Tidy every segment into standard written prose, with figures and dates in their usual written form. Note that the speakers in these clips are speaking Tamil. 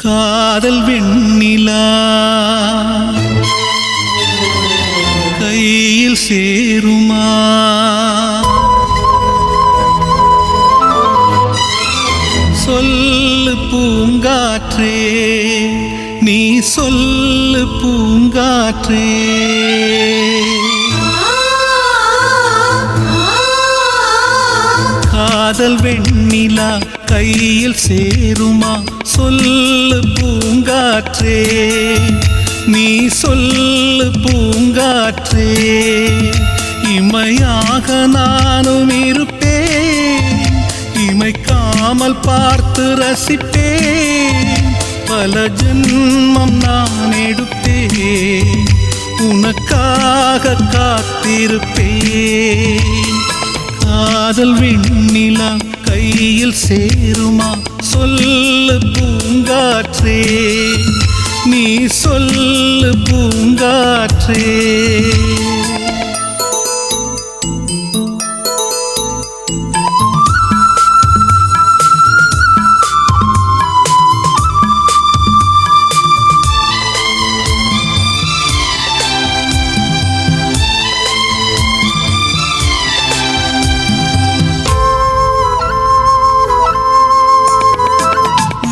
காதல் வெண்ணிலா கையில் சேருமா? சொல்லு பூங்காற்றே, நீ சொல்லு பூங்காற்றே. காதல் வெண்ணிலா கையில் சேருமா? சொல்லு பூங்காற்றே, நீ சொல்லு பூங்காற்றே. இமையாக நானும் இருப்பேன், இமைக்காமல் பார்த்து ரசிப்பேன். பல ஜென்மம் நான் எடுப்பேன், உனக்காக காத்திருப்பேன். காதல் வெண்ணிலா கையில் சேருமா? சொல்லு பூங்காற்றே, நீ சொல்லு பூங்காற்றே.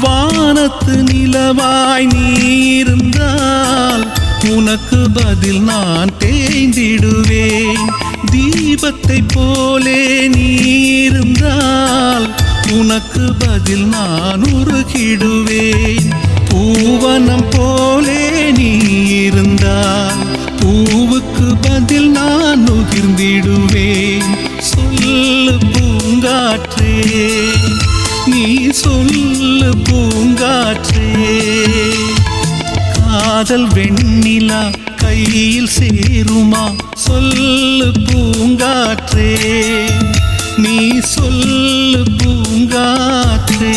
வானத்து நிலவாய் நீ இருந்தால் உனக்கு பதில் நான் தேய்ந்திடுவேன். தீபத்தை போலே நீ இருந்தால் உனக்கு பதில் நான் உருகிடுவேன். பூவனம் போலே நீ இருந்தால் பூவுக்கு பதில் நான் நுகிர்ந்திடுவேன். சொல்லு பூங்காற்றே, நீ சொல்லு பூங்காற்றே. காதல் வெண்ணிலா கையில் சேருமா? சொல்லு பூங்காற்றே, நீ சொல்லு பூங்காற்றே.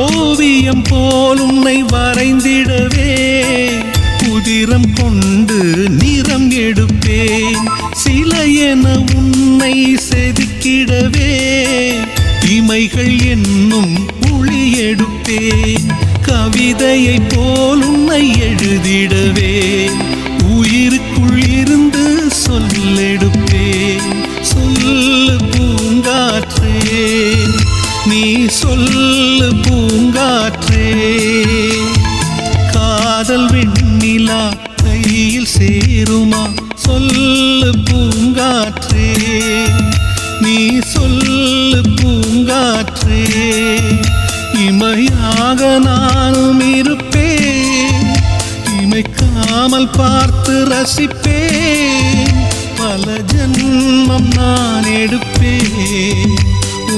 ஓவியம் போல் உன்னை வரைந்திடவே உதிரம் கொண்டு நிறம் எடுப்பேன். சிலை என உன்னை செதுக்கிடவே இமைகள் என்னும் ஒளி எடுப்பேன். கவிதையை போல் உன்னை எழுதிடவே உயிருக்குள் இருந்து சொல்லெடுப்பேன். சொல்லு பூங்காற்றே, நீ சொல்லு பூங்காற்றே. காதல் வெண்ணிலா கையில் சேருமா? சொல்லு பூங்காற்றே, நீ சொல்லு பூங்காற்றே. இமையாக நானும் இருப்பேன், இமைக்காமல் பார்த்து ரசிப்பேன். பல ஜென்மம் நான் எடுப்பேன்,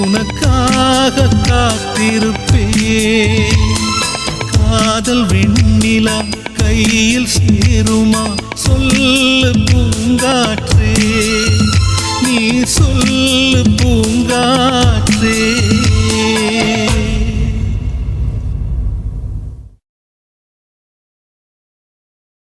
உனக்காக காத்திருப்பேன். காதல் வெண்ணிலா கையில் சேருமா? சொல்லு பூங்காற்றே, நீ சொல்லு பூங்காற்றே.